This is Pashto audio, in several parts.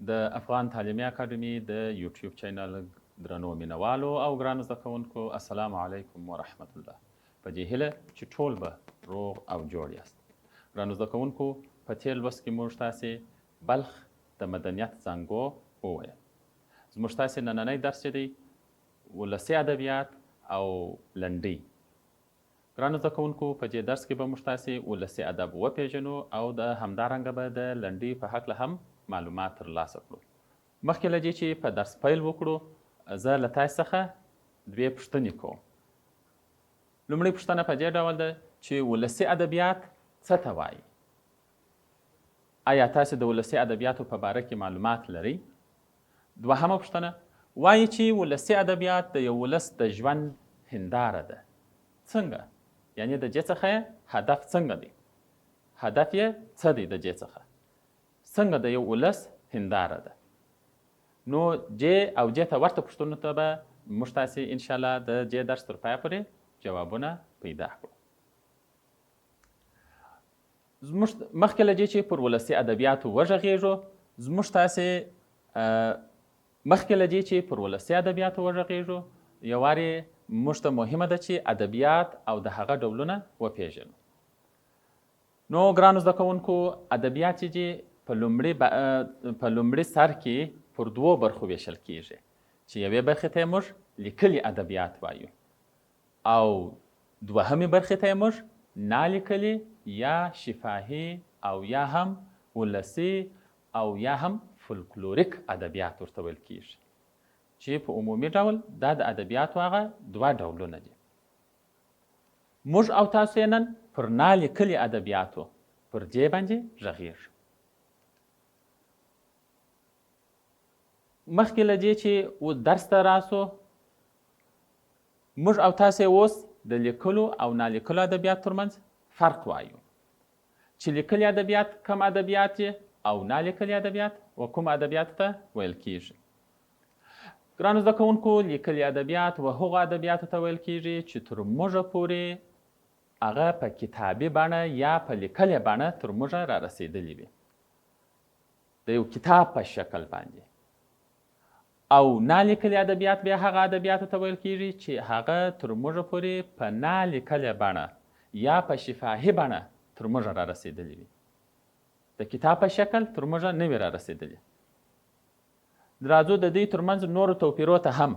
د افغان تعلیمي اکاډمي د یوټیوب چینل درنو مینوالو او ګرانو زده کوونکو السلام علیکم ورحمت الله. په دې هیله چې ټول به روغ او جوړ یاست. ګرانو زده کوونکو په تېر لوست کې موږ تاسې بلخ د مدنیت زانګو وویل. زموږ تاسې نننی درس چې دی ولسي ادبیات او لنډۍ. ګرانو زده کوونکو په دې درس کې به موږ تاسې ولسي ادب وپېژنو او د همدارنګه به د لنډۍ په هکله هم معلومات ترلاسه کړو. مخکې له دې چې په درس پیل وکړو زه له تاسې څخه دوې پوښتنې کوم. لومړۍ پوښتنه په دې ډول ده چې ولسي ادبیات څه ته وایي؟ آیا تاسې د ولسي ادبیاتو په باره کې معلومات لرئ؟ دوهمه پوښتنه وایي چې ولسي ادبیات د یو ولس د ژوند هنداره ده. څنګه؟ یعنی د دې څخه هدف څنګه دی؟ هدف یې څه دی د دې څخه؟ څنګه د یو ولس هنداره ده؟ نو جې او جې ته ورته پوښتنو ته به موږ تاسې انشاءالله د جې درس تر پایه پورې جوابونه پیدا کړو. زموږ مخکې له دې چې پر ولسي ادبیاتو وغږېږو زموږ تاسې مخکې له دې چې پر ولسي ادبیاتو وغږېږو یو وارې موږ ته مهمه ده چې ادبیات او د هغه ډولونه وپېژنو. نو ګرانو زده کوونکو ادبیات چې په لومړي سر کې پر دوو برخو ویشل کیږي چې یوې برخې ته یې موږ لیکلي ادبیات وایو او دوهمې برخې ته یې موږ نالیکلي یا شفاهي او یا هم ولسي او یا هم فولکلوریک ادبیات ورته ویل کیږي چې په عمومي ډول دا د ادبیاتو هغه دوه ډولونه دي. موږ او تاسو یې نن پر نالیکلي ادبیاتو پر دې باندې غږېږو. مخکې له دې چې درس ته راسو موږ او تاسې اوس د لیکلو او نالیکلو ادبیات ترمنځ فرق وایو چې لیکلي ادبیات کم ادبیات او نالیکلي ادبیات و کوم ادبیات ته ویل کیږي. ګرانو زده کوونکو لیکلي ادبیات و هغو ادبیاتو ته ویل کیږي چې تر موږه پورې هغه په کتابي بڼه یا په لیکلې بڼه تر موږه را رسېدلي وي د یو کتاب په شکل باندې. او نالیکلي ادبیات بیا هغه ادبیاتو ته ویل کیږي چې هغه تر موږه پورې په نالیکلې بڼه یا په شفاهي بڼه تر موږه را رسېدلي وي. د کتاب په شکل تر موږه نه وي را رسېدلي. راځو د دوی ترمنځ نورو توپیرو ته هم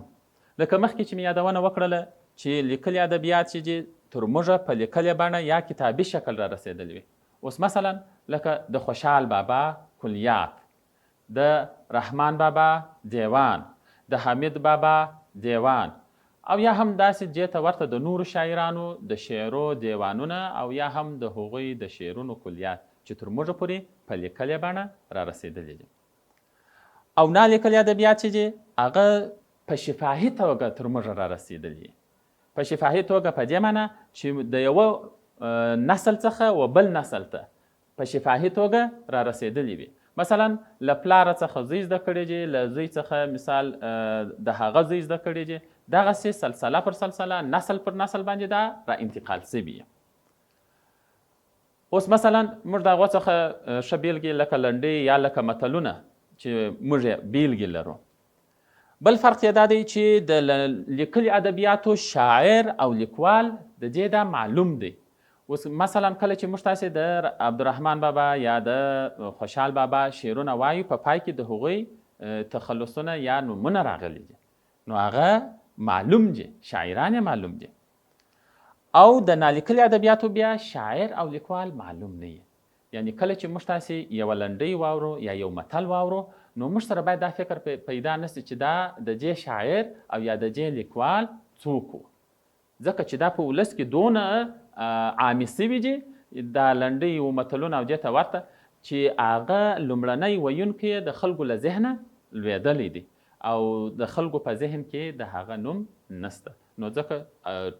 لکه مخکې چې مې یادونه وکړله چې لیکلي ادبیات چې تر موږه په لیکلې بڼه یا کتابي شکل را رسېدلي وي. اوس مثلا لکه د خوشحال بابا کلیات، د رحمان بابا دیوان، د حمید بابا دیوان او یا هم داسې دې ته ورته د نورو شاعرانو د شعرو دیوانونه او یا هم د هغوی د شعرونو کلیات چې تر موږه پورې په لیکلې بڼه را رسېدلي دي. او نالیکلي ادبیات چې دي هغه په شفاهي توګه تر موږه را رسېدلي دي. په شفاهي توګه په دې معنی چې د یوه نسل څخه و بل نسل ته په شفاهي توګه را رسېدلي وي. مثلا له پلاره څخه زوی زده کړی دي، له زوی څخه مثال د هغه زوی زده کړی دي، دغسې سلسله پر سلسله نسل پر نسل باندې دا را انتقال سوي. اوس مثلا موږ د هغو څخه ښه بیلګې لکه لنډۍ یا لکه متلونه چې موږ یې بیلګې لرو. بل فرق یې دا دی چې د لیکلي ادبیاتو شاعر او لیکوال د دې دا معلوم دی. اوس مثلا کله چې موږ تاسې د عبدالرحمن بابا یا د خوشحال بابا شعرونه وایو په پای کې د هغوی تخلصونه یا نومونه راغلي دي نو هغه معلوم دي، شاعران معلوم دي. او د نالیکلي ادبیاتو بیا شاعر او لیکوال معلوم نه وي. یعنی کله چې موږ تاسې یوه لنډۍ واورو یا یو متل واورو نو موږ سره باید دا فکر پیدا نسي چې دا د دې شاعر او یا د دې لیکوال څوک و، ځکه چې دا په ولس کې دونه عامې سوي دي دا لنډۍ و متلونه او دې ته ورته چې هغه لومړنی ویونکی د خلکو له ذهنه لوېدلی دي او د خلکو په ذهن کې د هغه نوم نسته، نو ځکه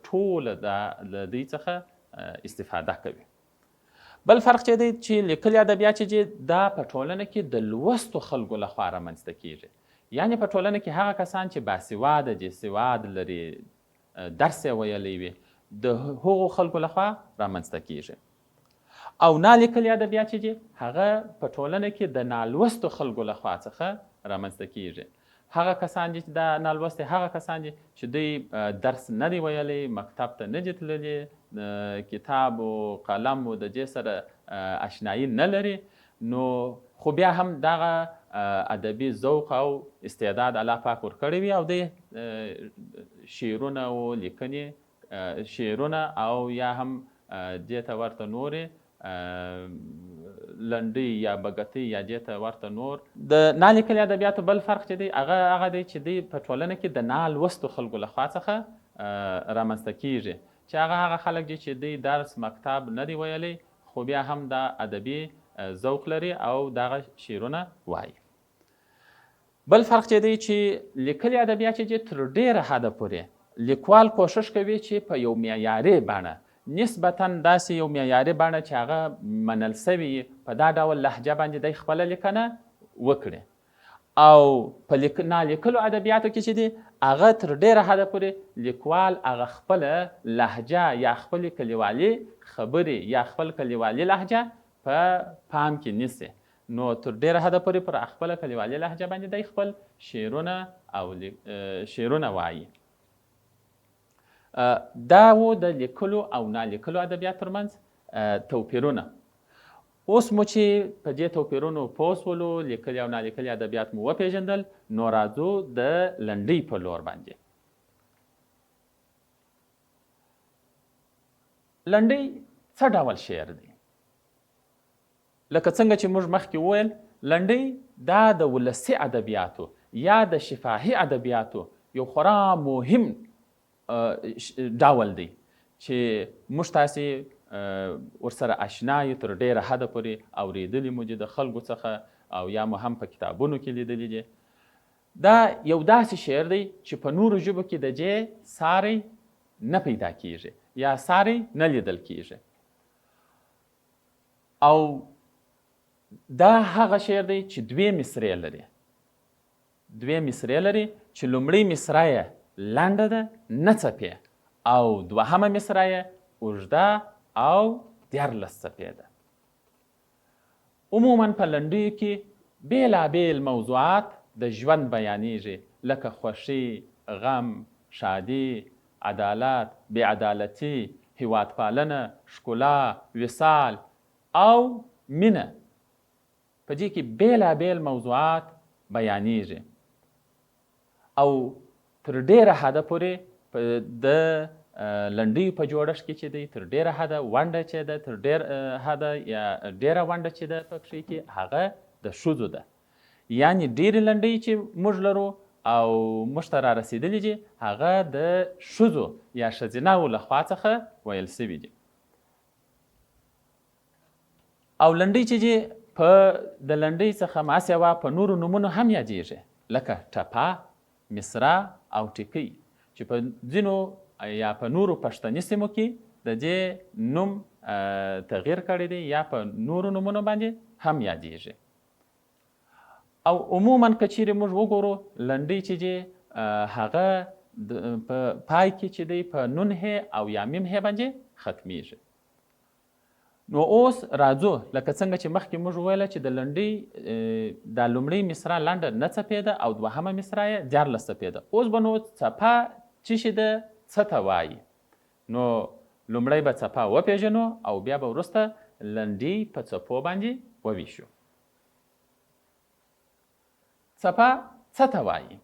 ټوله له دوی څخه استفاده کوي. بل فرق چې دی چې لیکلي ادبیات چې دا په ټولنه کې د لوستو خلکو لخوا رامنځته کیږي. یعنې په ټولنه کې هغه کسان چې باسواده دي، سواد لري، درس یې ویلی وي، د هغو خلکو لخوا رامنځته کیږي. او نالیکلي ادبیات چې دي هغه په ټولنه کې د نالوستو خلکو لخوا څخه رامنځته کیږي. هغه کسان دي چې دا نالوستي هغه کسان دي چې دوی درس نه دی ویلی، مکتب ته نه دي تللي، کتاب و قلم و د دې سره اشنایي نه لري، نو خو بیا هم دغه ادبي ذوق او استعداد الله پاک ورکړی وي او د شعرونه او لیکنې شعرونه او یا هم دې ته ورته نورې لنډۍ یا بګتۍ یا دې ته ورته نور. د نالیکلي ادبیاتو بل فرق چې دی هغه دی چې دی په ټولنه کې د نالوستو خلکو لخوا څخه رامنځته کیږي، چې هغه خلک دي چې دی درس مکتب نه دی ویلی خو بیا هم دا ادبي ذوق لري او دغه شعرونه وایي. بل فرق چې دی چې لیکلي ادبیات چې دی تر ډیره حده پورې لیکوال کوشش کوي چې په یو معیاري بڼه نسبتاً داسې یو معیاري بڼه چې هغه منل سوي په دا ډول لهجه باندې دی خپله لیکنه وکړي، او په نالیکلو ادبیاتو کې چې دی هغه تر ډیره حده پورې لیکوال هغه خپله لهجه یا خپلې کلیوالي خبرې یا خپل کلیوالي لهجه په پام کې نیسي، نو تر ډیره حده پورې پر خپله کلیوالي لهجه باندې دی خپل شعرونه او شعرونه وایي. دا و د لیکلو او نالیکلو ادبیات ترمنځ توپیرونه. اوس مو چې په دې توپیرونو پوه شولو، لیکلي او نالیکلي ادبیات مو وپېژندل، نو راځو د لنډۍ په لور باندې. لنډۍ څه ډول شعر دی؟ لکه څنګه چې موږ مخکې وویل، لنډۍ دا د ولسي ادبیاتو یا د شفاهي ادبیاتو یو خورا مهم ډول دی چې موږ تاسې ورسره اشنا یو، تر ډیره حده پورې اورېدلي مو دي د خلکو څخه او یا مو هم په کتابونو کې لیدلي دي. دا یو داسې شعر دی چې په نورو ژبو کې د دې ساری نه پیدا کیږي یا ساری نه لیدل کیږي، او دا هغه شعر دی چې دوې مصرې لري چې لومړۍ مصره یې لنډه ده نه څپې او دوهمه مصره یې اوږده او 14 څپې ده. عموما په لنډیو کې بیلابیل موضوعات د ژوند بیانیږي، لکه خوښي، غم، شادي، عدالت، بې عدالتي، هیوادپالنه، ښکلا، وصال او مینه. په دې کې بیلابیل موضوعات بیانیږي او تر ډیره حده پورې د لنډیو په جوړښت کې چې دی تر ډیره حده ونډه چې ده تر ډیره حده یا ډیره ونډه چې ده په کښې کې هغه د ښځو ده. یعنې ډیرې لنډۍ چې موږ لرو او موږ ته را رسېدلي دي هغه د ښځو یا ښځینهو لخوا څخه ویل سوي دي. او لنډۍ چې دي د لنډۍ څخه ماسیوا په نورو نومونو هم یادیږي، لکه ټپه، مصرع او ټیکۍ، چې په ځینو یا په نورو پښتني سیمو کې د دې نوم تغییر کړی دی یا په نورو نومونو باندې هم یادیږي. او عموما که چیرې موږ وګورو لنډۍ چې دی هغه په پای کې چې دی په نون هې او یا میم هې باندې ختمیږي. نو اوس راځو لکه څنګه چې مخکې موږ وویله چې د لنډۍ دا لومړۍ مصره لنډه نه څپې ده او دوهمه مصره یې 14 څپې ده. اوس به نو څپه څه شي ده، څه ته وایي؟ نو لومړی به څپه وپېژنو او بیا به وروسته لنډۍ په څپو باندې وویشو. څپه څه ته وایي؟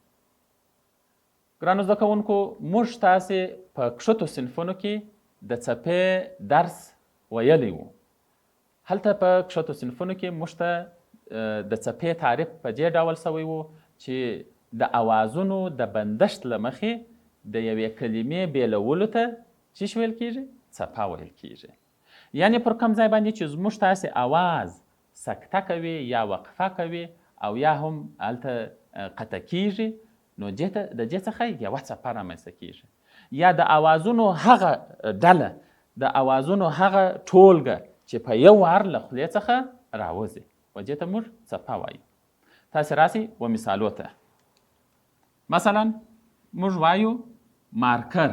ګرانو زده کوونکو، موږ تاسې په کښتو صنفونو کې د څپې درس ویلی وو. هلته په کښتو صنفونو کې موږ ته د څپې تعریف په دې ډول سوی وو چې د اوازونو د بندښت له مخې د یوې کلمې بیلولو ته څه ویل کیږي؟ څپه ویل کیږي. یعنې پر کوم ځای باندې چې زموږ تاسې اواز سکته کوي یا وقفه کوي او یا هم هلته قطع کیږي، نو د دې څخه یوه څپه رامنځته کیږي، یا د اوازونو هغه ډله، د اوازونو هغه ټولګه چې په یو وار له خولې څخه راوځي، و دې ته موږ څپه وایو. تاسې راسئ و مثالو ته. مثلا موږ وایو مارکر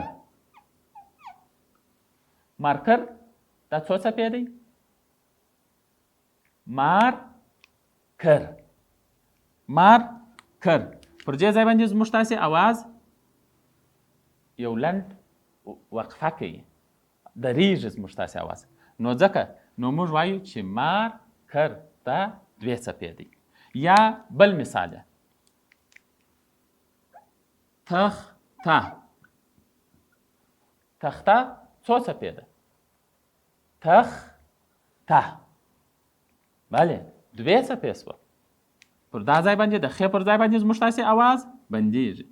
دا څو څپې دی؟ مارکر. مارکر. پر دې ځای باندې زموږ تاسې اواز یو لنډ وقفه کوي، درېږي زموږ تاسې اواز. نو ځکه نو موږ وایو چې مارکر دا 2 څپې دی. یا بل مثال دی، تخته. تخته څو څپې ده؟ تخته. بله 2 څپې شوه. پر دا ځای باندې د خې پر ځای باندې زموږ تاسې اواز بندېږي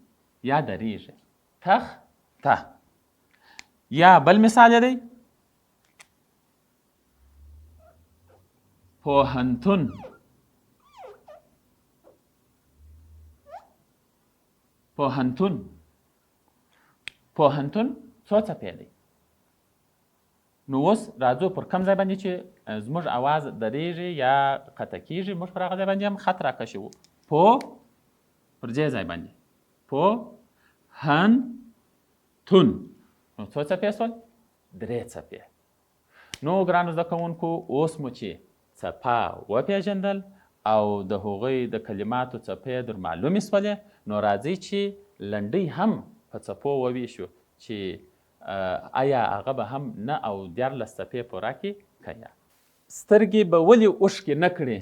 یا درېږي. تخته. یا بل مثال دی، پوهنتون. پوهنتون. پوهنتون څو څپې دی؟ نو اوس راځو پر کوم ځای باندې چې زموږ اواز درېږي یا قطع کېږي، موږ پر هغه ځای باندې هم خط راکشي وو. پر دې ځای باندې پوهنتون. نو څو څپې شول؟ 3 څپې. نو ګرانو زده کوونکو، اوس مو چې څپه وپېژندل او د هغوی د کلماتو څپې در معلومې شولې، نو راځئ چې لنډۍ هم په څپو وویشو چې آیا هغه به هم 9 او 14 څپې پوره کړي که یا. سترګې به ولې اوښکې نه کړي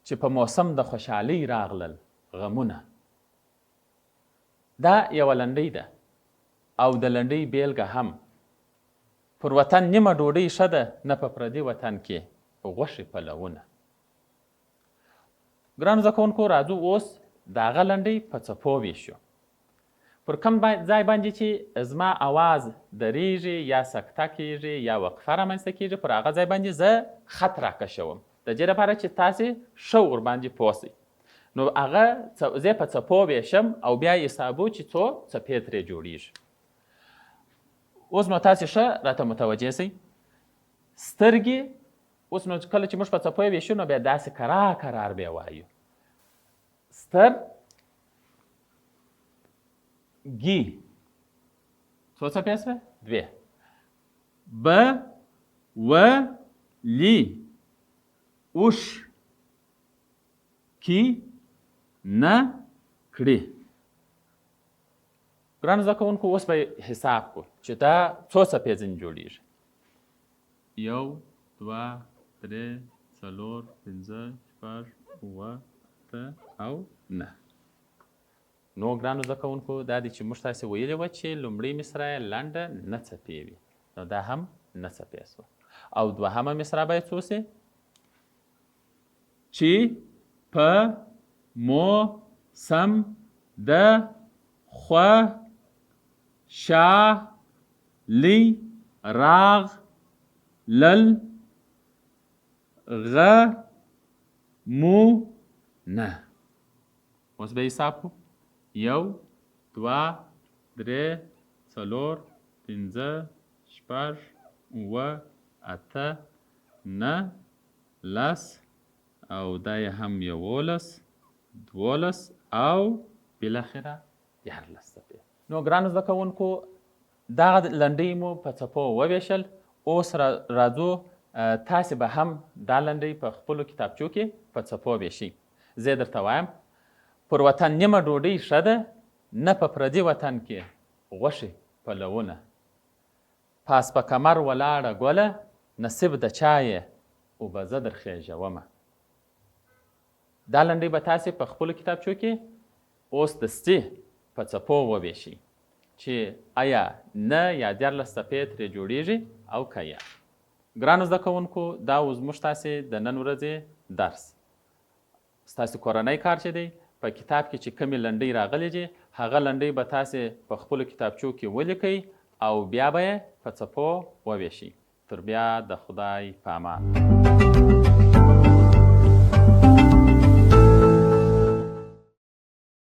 چې په موسم د خوشحالۍ راغلل غمونه. دا یوه لنډۍ ده او د لنډۍ بیلګه هم، پر وطن نیمه ډوډۍ ښه ده، نه په پردي وطن کې غوښې پلونه. ګرانو زده کوونکو، راځو اوس د هغه لنډۍ په څپو ویشو. پر کوم ځای باندې چې زما اواز درېږي یا سکته کېږي یا وقفه رامنځته کېږي، پر هغه ځای باندې زه خط راکشوم د دې لپاره چې تاسې ښه ورباندې پوه شئ. نو هغه زه په څپو ویشم او بیا حسابو چې څو څپې ترې جوړېږي. اوس نو تاسې ښه راته متوجه شئ. سترګې، اوس نو کله چې موږ په څپو ویشو نو بیا داسې کرار بیا وایو. سترګې څو څپې شوه؟ 2. ولې اوښکې نه کړې؟ ګرانو زده کوونکو، اوس به حساب کړو چې دا څو څپې ځینې جوړېږي. 1 2 3 4 5 6 7 8 او 9. نو ګرانو زده کوونکو، دا دی چې موږ تاسې ویلې وه چې لومړۍ مصرع یې لنډه 9 څپې وي. نو دا هم 9 څپې شوه. او دوهمه مصرع باید څو شي؟ چې په موسم د خوشحالۍ راغلل غمونه. اوس به حساب کړو. 1 2 3 4 5 6 7 8 9 10 او دا یې هم 11 12 او بالاخره 14 څپې. نو ګرانو زده کوونکو، دغه لنډۍ مو په څپو وویشل. اوس راځو تاسې به هم دا لنډۍ په خپلو کتابچو کې په څپو ویشئ. زه درته وایم، پر وطن نیمه ډوډۍ ښه ده، نه په پردي وطن کې غوښې پلونه. پاس په کمر ولاړه ګله، نصیب د چا یې اوبه زه در خېژومه. دا لنډۍ به تاسې په خپلو کتابچو کې اوس دستي په څپو وویشئ چې آیا 9 یا 14 څپې ترې جوړېږي او که یا. ګرانو زده کوونکو، دا و زموږ تاسې د نن ورځې درس. ستاسې کورنی کار چې دی، په کتاب کې چې کومې لنډۍ راغلې دي، هغه لنډۍ به تاسې په خپلو کتابچو کې ولیکئ او بیا به یې په څپو وویشئ. تر بیا د خدای په امان.